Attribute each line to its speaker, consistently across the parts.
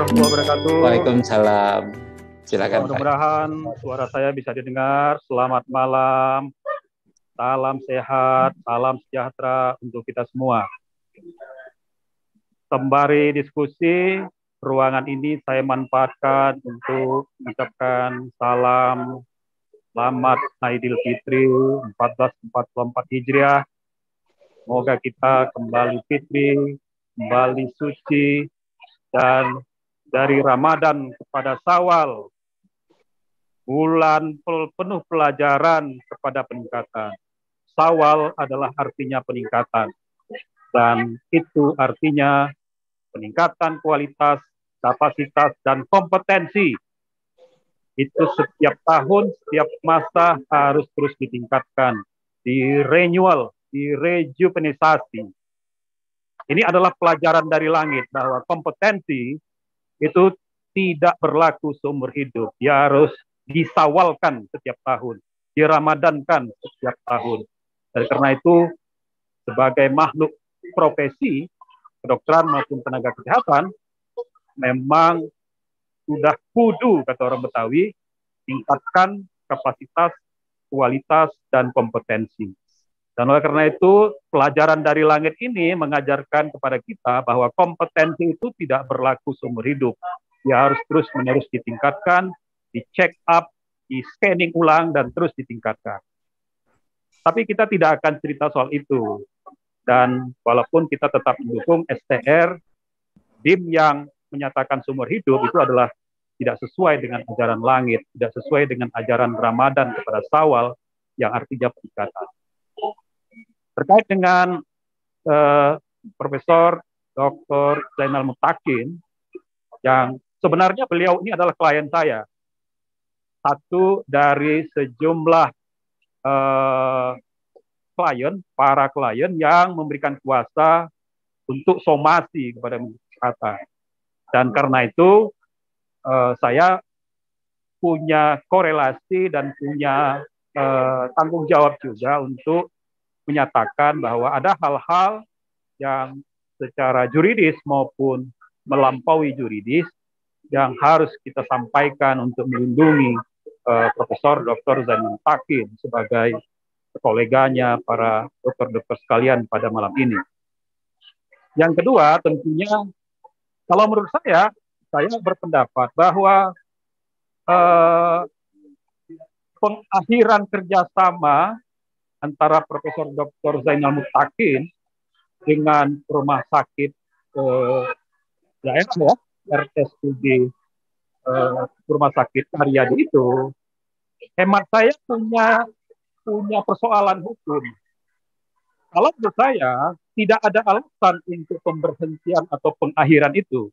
Speaker 1: warahmatullahi wabarakatuh.
Speaker 2: Waalaikumsalam. Silakan Pak.
Speaker 1: Mudah-mudahan suara saya bisa didengar. Selamat malam. Salam sehat, salam sejahtera untuk kita semua. Sembari diskusi, ruangan ini saya manfaatkan untuk mengucapkan salam selamat Aidil Fitri 1444 Hijriah. Semoga kita kembali fitri, kembali suci, dan dari Ramadan kepada Syawal, bulan penuh pelajaran kepada peningkatan. Syawal adalah artinya peningkatan. Dan itu artinya peningkatan kualitas, kapasitas, dan kompetensi. Itu setiap tahun, setiap masa harus terus ditingkatkan, di-renewal, direjuvenisasi. Ini adalah pelajaran dari langit bahwa kompetensi itu tidak berlaku seumur hidup. Dia harus disawalkan setiap tahun, diramadankan setiap tahun. Dan karena itu, sebagai makhluk profesi, kedokteran maupun tenaga kesehatan, memang sudah kudu, kata orang Betawi, tingkatkan kapasitas, kualitas, dan kompetensi. Dan oleh karena itu, pelajaran dari langit ini mengajarkan kepada kita bahwa kompetensi itu tidak berlaku seumur hidup. Dia harus terus-menerus ditingkatkan, di-check up, di-scanning ulang, dan terus ditingkatkan. Tapi kita tidak akan cerita soal itu. Dan walaupun kita tetap mendukung STR, DIM yang menyatakan seumur hidup itu adalah tidak sesuai dengan ajaran langit, tidak sesuai dengan ajaran Ramadan kepada Syawal yang artinya peningkatan. Terkait dengan Profesor Dr. Zainal Mutakin, yang sebenarnya beliau ini adalah klien saya. Satu dari sejumlah para klien yang memberikan kuasa untuk somasi kepada kesehatan. Dan karena itu saya punya korelasi dan punya tanggung jawab juga untuk menyatakan bahwa ada hal-hal yang secara juridis maupun melampaui juridis yang harus kita sampaikan untuk melindungi Profesor Dr. Zainal Mutakin sebagai koleganya para dokter-dokter sekalian pada malam ini. Yang kedua, tentunya kalau menurut saya berpendapat bahwa pengakhiran kerjasama antara Profesor Dr. Zainal Mutakin dengan rumah sakit daerah ya, RSUD rumah sakit Karyadi itu, hemat saya punya persoalan hukum. Kalau menurut saya tidak ada alasan untuk pemberhentian atau pengakhiran itu.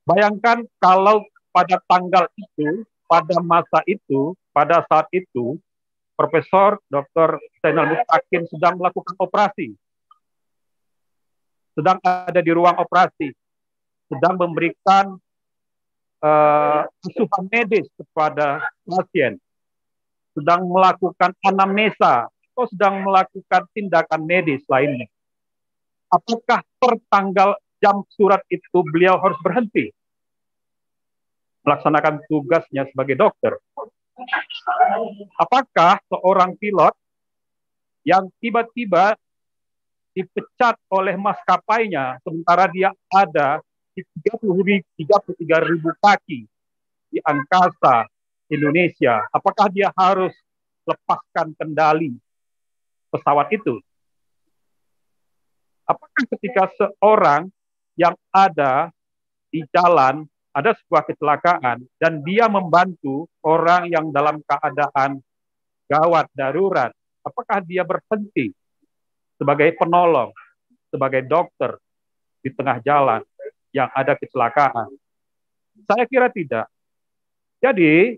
Speaker 1: Bayangkan kalau pada tanggal itu, pada masa itu, pada saat itu, Profesor Dr. Zainal Mutakin sedang melakukan operasi, sedang ada di ruang operasi, sedang memberikan asuhan medis kepada pasien, sedang melakukan anamnesa, atau sedang melakukan tindakan medis lainnya. Apakah per tanggal jam surat itu beliau harus berhenti melaksanakan tugasnya sebagai dokter? Apakah seorang pilot yang tiba-tiba dipecat oleh maskapainya sementara dia ada di 33.000 kaki di angkasa Indonesia, apakah dia harus lepaskan kendali pesawat itu? Apakah ketika seorang yang ada di jalan ada sebuah kecelakaan dan dia membantu orang yang dalam keadaan gawat darurat, apakah dia berhenti sebagai penolong, sebagai dokter di tengah jalan yang ada kecelakaan? Saya kira tidak. Jadi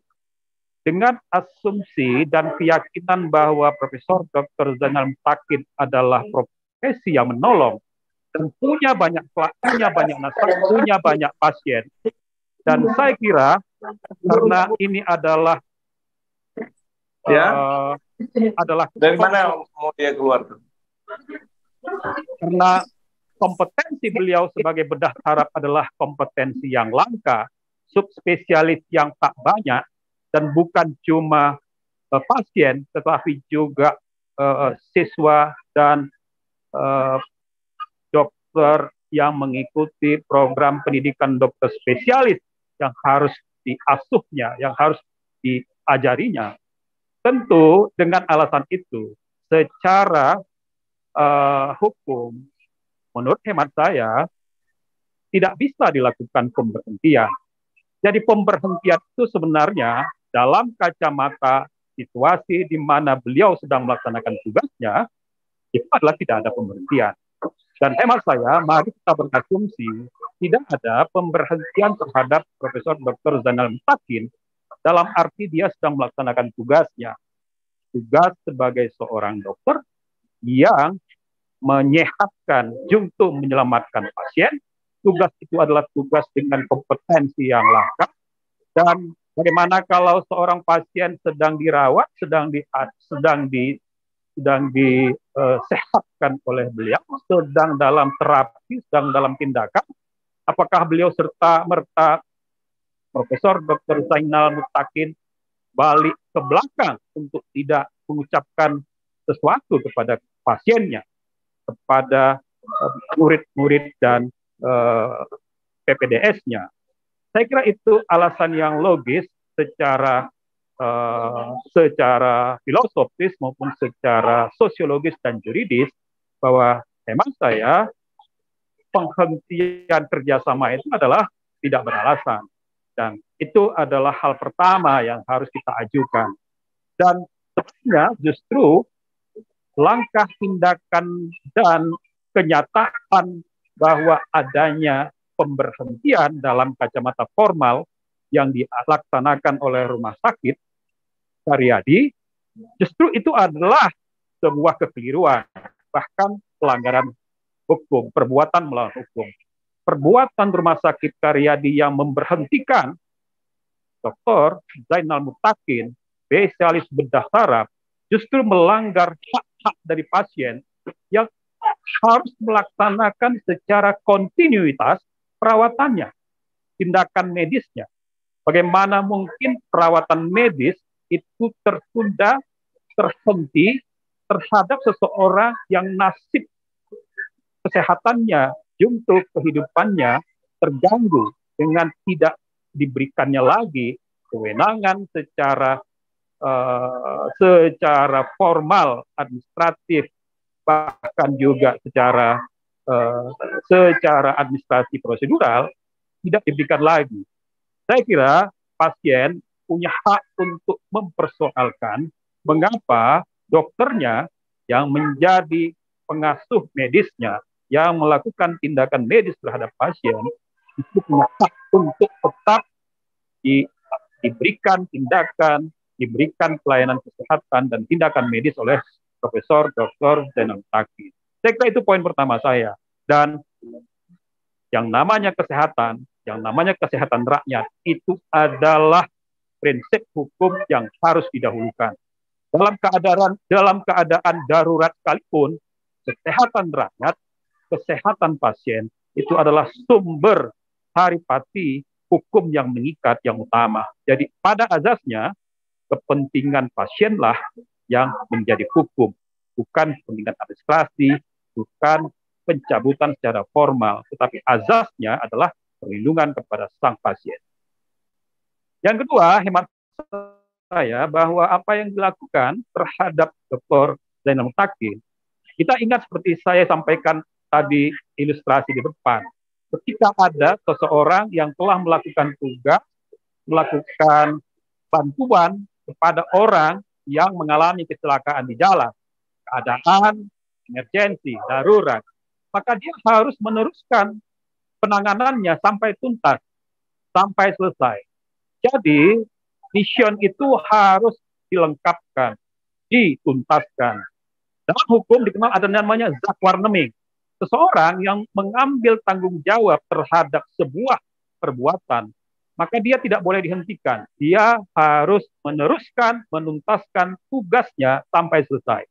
Speaker 1: dengan asumsi dan keyakinan bahwa Profesor Dr. Zainal Mutakin adalah profesi yang menolong dan punya banyak nasabah, punya banyak pasien. Dan saya kira karena ini adalah
Speaker 3: dari mana mau dia keluar?
Speaker 1: Karena kompetensi beliau sebagai bedah saraf adalah kompetensi yang langka, subspesialis yang tak banyak, dan bukan cuma pasien, tetapi juga siswa dan dokter yang mengikuti program pendidikan dokter spesialis yang harus diasuhnya, yang harus diajarinya. Tentu dengan alasan itu, secara hukum, menurut hemat saya, tidak bisa dilakukan pemberhentian. Jadi pemberhentian itu sebenarnya dalam kacamata situasi di mana beliau sedang melaksanakan tugasnya, itu adalah tidak ada pemberhentian. Dan hemat saya, mari kita berasumsi tidak ada pemberhentian terhadap Profesor Dr. Zainal Mutakin dalam arti dia sedang melaksanakan tugasnya. Tugas sebagai seorang dokter yang menyehatkan untuk menyelamatkan pasien. Tugas itu adalah tugas dengan kompetensi yang langka. Dan bagaimana kalau seorang pasien sedang dirawat, sedang disehatkan oleh beliau, sedang dalam terapi, sedang dalam tindakan, apakah beliau serta-merta Profesor Dr. Zainal Mutakin balik ke belakang untuk tidak mengucapkan sesuatu kepada pasiennya, kepada murid-murid dan PPDS-nya. Saya kira itu alasan yang logis secara filosofis maupun secara sosiologis dan juridis, bahwa hemat saya penghentian kerjasama itu adalah tidak beralasan. Dan itu adalah hal pertama yang harus kita ajukan. Dan sebenarnya justru langkah tindakan dan kenyataan bahwa adanya pemberhentian dalam kacamata formal yang dilaksanakan oleh Rumah Sakit Karyadi, justru itu adalah sebuah kekeliruan, bahkan pelanggaran hukum, perbuatan melawan hukum. Perbuatan Rumah Sakit Karyadi yang memberhentikan Dr. Zainal Mutakin, spesialis bedah saraf, justru melanggar hak-hak dari pasien yang harus melaksanakan secara kontinuitas perawatannya, tindakan medisnya. Bagaimana mungkin perawatan medis itu tertunda, terhenti terhadap seseorang yang nasib kesehatannya, untuk kehidupannya terganggu dengan tidak diberikannya lagi kewenangan secara formal, administratif, bahkan juga secara administrasi prosedural, tidak diberikan lagi. Saya kira pasien punya hak untuk mempersoalkan mengapa dokternya yang menjadi pengasuh medisnya, yang melakukan tindakan medis terhadap pasien, itu punya hak untuk tetap diberikan tindakan, diberikan pelayanan kesehatan dan tindakan medis oleh Profesor Dr. Zainal Mutakin. Saya kira itu poin pertama saya. Dan yang namanya kesehatan rakyat itu adalah prinsip hukum yang harus didahulukan. Dalam keadaan darurat sekalipun, kesehatan rakyat, kesehatan pasien itu adalah sumber haripati hukum yang mengikat yang utama. Jadi pada azasnya kepentingan pasienlah yang menjadi hukum, bukan kepentingan administrasi, bukan pencabutan secara formal, tetapi azasnya adalah perlindungan kepada sang pasien. Yang kedua, hemat saya bahwa apa yang dilakukan terhadap Dr. Zainal Mutakin, kita ingat seperti saya sampaikan tadi ilustrasi di depan, ketika ada seseorang yang telah melakukan tugas, melakukan bantuan kepada orang yang mengalami kecelakaan di jalan, keadaan emergensi, darurat, maka dia harus meneruskan penanganannya sampai tuntas, sampai selesai. Jadi, mission itu harus dilengkapkan, dituntaskan. Dalam hukum dikenal ada namanya zakwarneming. Seseorang yang mengambil tanggung jawab terhadap sebuah perbuatan, maka dia tidak boleh dihentikan. Dia harus meneruskan, menuntaskan tugasnya sampai selesai.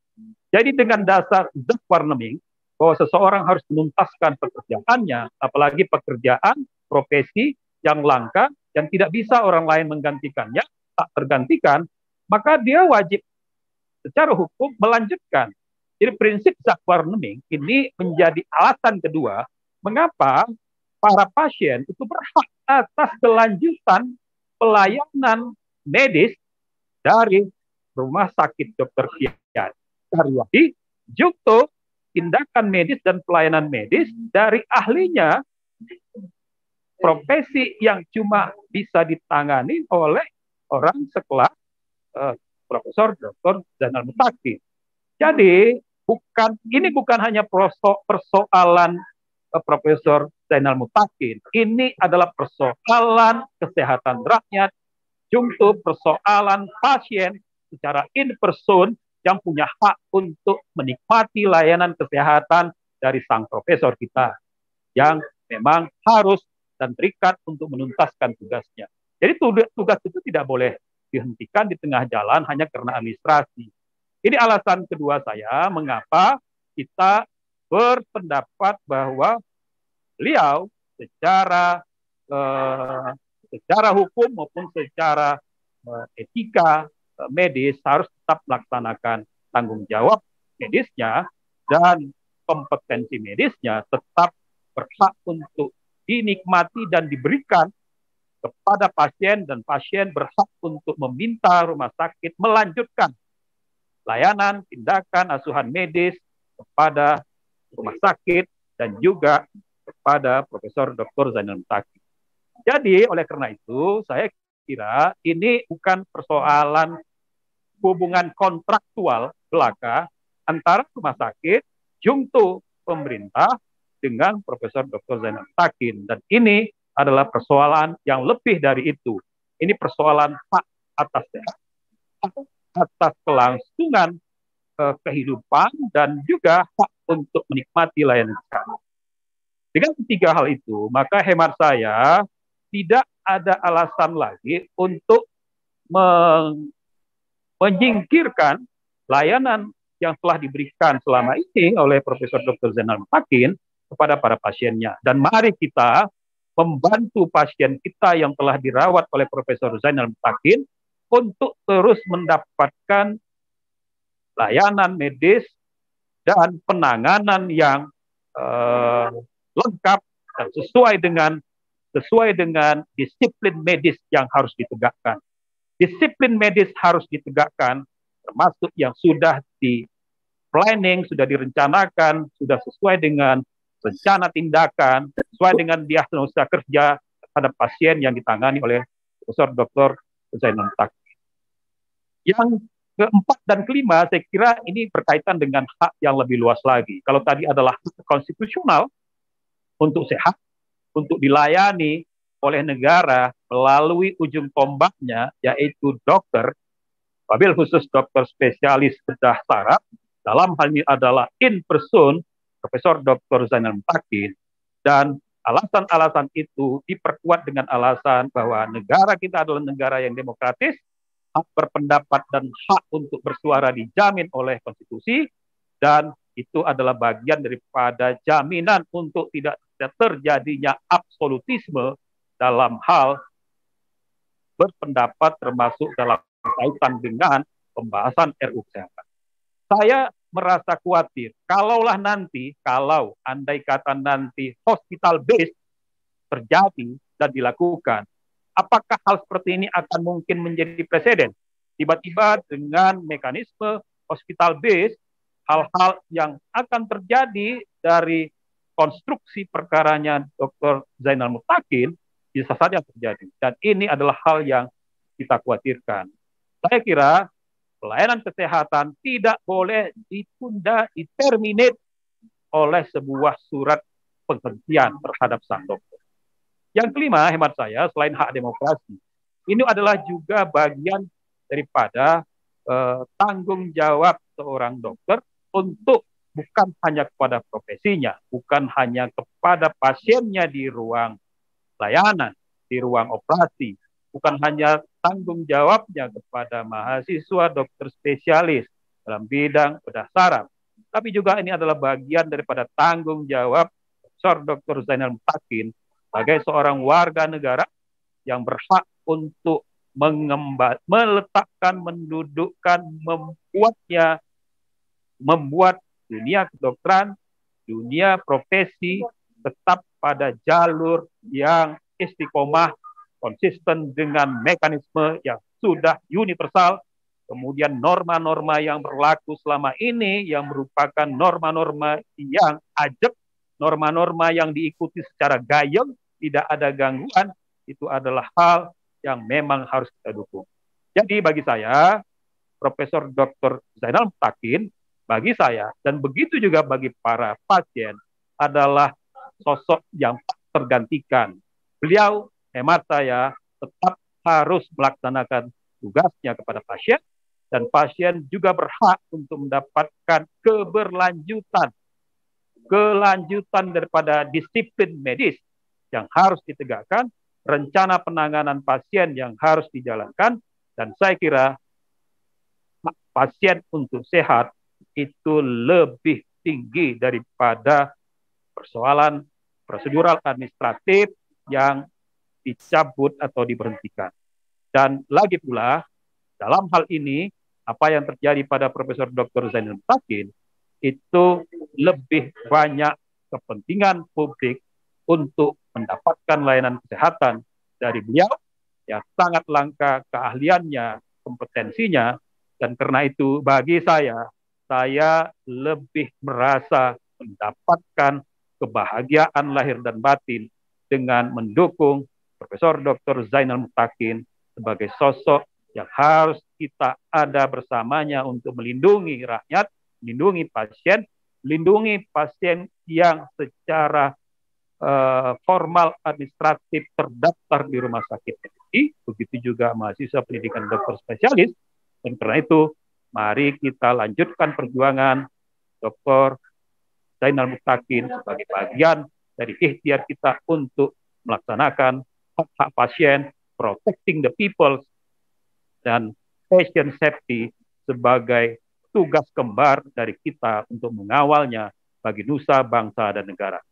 Speaker 1: Jadi dengan dasar zakwarneming, bahwa seseorang harus menuntaskan pekerjaannya, apalagi pekerjaan profesi yang langka, yang tidak bisa orang lain menggantikannya, tak tergantikan, maka dia wajib secara hukum melanjutkan. Jadi prinsip Zakwarneming ini menjadi alasan kedua mengapa para pasien itu berhak atas kelanjutan pelayanan medis dari Rumah Sakit Dr. Karyadi, junto tindakan medis dan pelayanan medis dari ahlinya profesi yang cuma bisa ditangani oleh orang sekelas Profesor Dr. Zainal Mutakin. Jadi ini bukan hanya persoalan Profesor Zainal Mutakin. Ini adalah persoalan kesehatan rakyat, junto persoalan pasien secara in person yang punya hak untuk menikmati layanan kesehatan dari sang profesor kita yang memang harus dan terikat untuk menuntaskan tugasnya. Jadi tugas itu tidak boleh dihentikan di tengah jalan hanya karena administrasi. Ini alasan kedua saya mengapa kita berpendapat bahwa beliau secara hukum maupun secara etika medis harus tetap melaksanakan tanggung jawab medisnya, dan kompetensi medisnya tetap berhak untuk dinikmati dan diberikan kepada pasien, dan pasien berhak untuk meminta rumah sakit melanjutkan layanan, tindakan, asuhan medis kepada rumah sakit dan juga kepada Profesor Dr. Zainal Mutakin. Jadi oleh karena itu saya kira ini bukan persoalan hubungan kontraktual belaka antara rumah sakit, junto pemerintah dengan Profesor Dr. Zainal Mutakin. Dan ini adalah persoalan yang lebih dari itu. Ini persoalan hak atas kelangsungan kehidupan dan juga hak untuk menikmati layanan kesehatan. Dengan ketiga hal itu, maka hemat saya tidak ada alasan lagi untuk menyingkirkan layanan yang telah diberikan selama ini oleh Profesor Dr. Zainal Mutakin kepada para pasiennya. Dan mari kita membantu pasien kita yang telah dirawat oleh Profesor Zainal Mutakin untuk terus mendapatkan layanan medis dan penanganan yang lengkap dan sesuai dengan disiplin medis yang harus ditegakkan. Disiplin medis harus ditegakkan, termasuk yang sudah di planning, sudah direncanakan, sudah sesuai dengan rencana tindakan, sesuai dengan diagnosa kerja terhadap pasien yang ditangani oleh Profesor Dr. Zainal Mutakin. Yang keempat dan kelima, saya kira ini berkaitan dengan hak yang lebih luas lagi. Kalau tadi adalah hak konstitusional untuk sehat, untuk dilayani oleh negara melalui ujung tombaknya, yaitu dokter, wabil khusus dokter spesialis bedah saraf, dalam hal ini adalah in person Profesor Dr. Zainal Mutakin, dan alasan-alasan itu diperkuat dengan alasan bahwa negara kita adalah negara yang demokratis, hak berpendapat dan hak untuk bersuara dijamin oleh konstitusi, dan itu adalah bagian daripada jaminan untuk tidak terjadinya absolutisme dalam hal berpendapat, termasuk dalam kaitan dengan pembahasan RUU Kesehatan. Saya merasa khawatir kalau andai kata nanti hospital base terjadi dan dilakukan, apakah hal seperti ini akan mungkin menjadi presiden? Tiba-tiba dengan mekanisme hospital base, hal-hal yang akan terjadi dari konstruksi perkaranya Dr. Zainal Mutakin bisa saja terjadi. Dan ini adalah hal yang kita khawatirkan. Saya kira pelayanan kesehatan tidak boleh ditunda, diterminate oleh sebuah surat penghentian terhadap sang dokter. Yang kelima, hemat saya, selain hak demokrasi, ini adalah juga bagian daripada tanggung jawab seorang dokter untuk bukan hanya kepada profesinya, bukan hanya kepada pasiennya di ruang layanan, di ruang operasi, bukan hanya tanggung jawabnya kepada mahasiswa dokter spesialis dalam bidang bedah saraf, tapi juga ini adalah bagian daripada tanggung jawab Prof. Dr. Zainal Mutakin sebagai seorang warga negara yang berhak untuk meletakkan, mendudukkan, membuat dunia kedokteran, dunia profesi tetap pada jalur yang istiqomah, konsisten dengan mekanisme yang sudah universal. Kemudian norma-norma yang berlaku selama ini yang merupakan norma-norma yang ajak, norma-norma yang diikuti secara gayeng, tidak ada gangguan, itu adalah hal yang memang harus kita dukung. Jadi bagi saya, Profesor Dr. Zainal Mutakin, bagi saya, dan begitu juga bagi para pasien, adalah sosok yang tak tergantikan. Beliau, hemat saya, tetap harus melaksanakan tugasnya kepada pasien, dan pasien juga berhak untuk mendapatkan kelanjutan daripada disiplin medis yang harus ditegakkan, rencana penanganan pasien yang harus dijalankan, dan saya kira pasien untuk sehat itu lebih tinggi daripada persoalan prosedural administratif yang dicabut atau diberhentikan. Dan lagi pula, dalam hal ini, apa yang terjadi pada Profesor Dr. Zainal Mutakin itu lebih banyak kepentingan publik untuk mendapatkan layanan kesehatan dari beliau, yang sangat langka keahliannya, kompetensinya, dan karena itu bagi saya lebih merasa mendapatkan kebahagiaan lahir dan batin dengan mendukung Profesor Dr. Zainal Mutakin sebagai sosok yang harus kita ada bersamanya untuk melindungi rakyat, melindungi pasien yang secara formal administratif terdaftar di rumah sakit PTI, begitu juga mahasiswa pendidikan dokter spesialis. Dan karena itu, mari kita lanjutkan perjuangan Dr. Zainal Mutakin sebagai bagian dari ikhtiar kita untuk melaksanakan hak-hak pasien, protecting the people, dan patient safety sebagai tugas kembar dari kita untuk mengawalnya bagi nusa, bangsa, dan negara.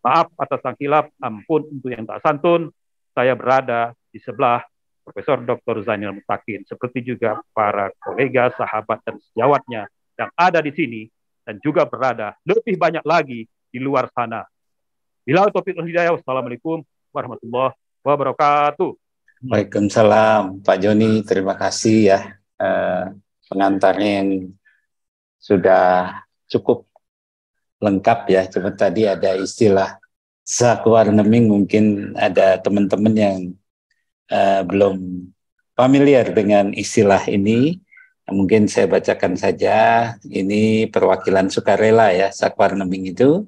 Speaker 1: Maaf atas sang hilaf, ampun untuk yang tak santun. Saya berada di sebelah Profesor Dr. Zainal Mutakin, seperti juga para kolega, sahabat, dan sejawatnya yang ada di sini, dan juga berada lebih banyak lagi di luar sana. Bila taufiq wal hidayah, wassalamualaikum warahmatullahi wabarakatuh.
Speaker 2: Waalaikumsalam, Pak Joni, terima kasih ya pengantarnya yang sudah cukup lengkap ya. Cuma tadi ada istilah sakwarneming, mungkin ada teman-teman yang belum familiar dengan istilah ini. Mungkin saya bacakan saja. Ini perwakilan sukarela ya, sakwarneming itu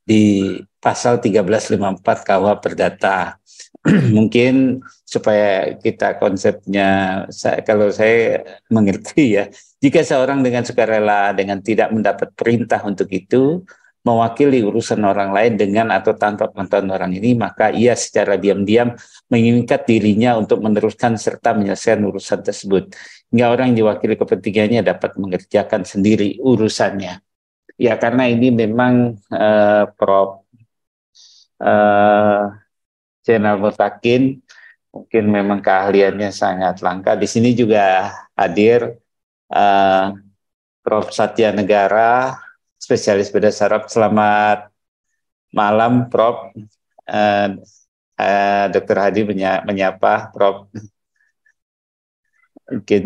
Speaker 2: di pasal 1354 KUH Perdata. Mungkin supaya kita konsepnya, kalau saya mengerti ya, jika seorang dengan sukarela dengan tidak mendapat perintah untuk itu mewakili urusan orang lain dengan atau tanpa pengetahuan orang ini, maka ia secara diam-diam mengikat dirinya untuk meneruskan serta menyelesaikan urusan tersebut, hingga orang yang diwakili kepentingannya dapat mengerjakan sendiri urusannya. Ya, karena ini memang Prof. Zainal Mutakin mungkin memang keahliannya sangat langka. Di sini juga hadir Prof. Satya Negara, spesialis bedah saraf. Selamat malam, Prof. Dr. Hadi menyapa Prof. Mungkin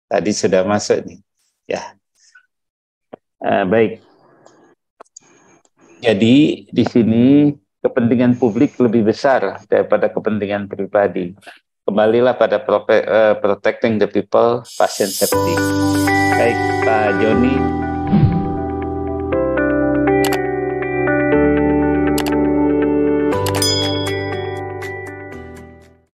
Speaker 2: tadi sudah masuk nih. Ya, baik. Jadi di sini kepentingan publik lebih besar daripada kepentingan pribadi. Kembalilah pada protecting the people, patient safety. Baik, Pak Joni.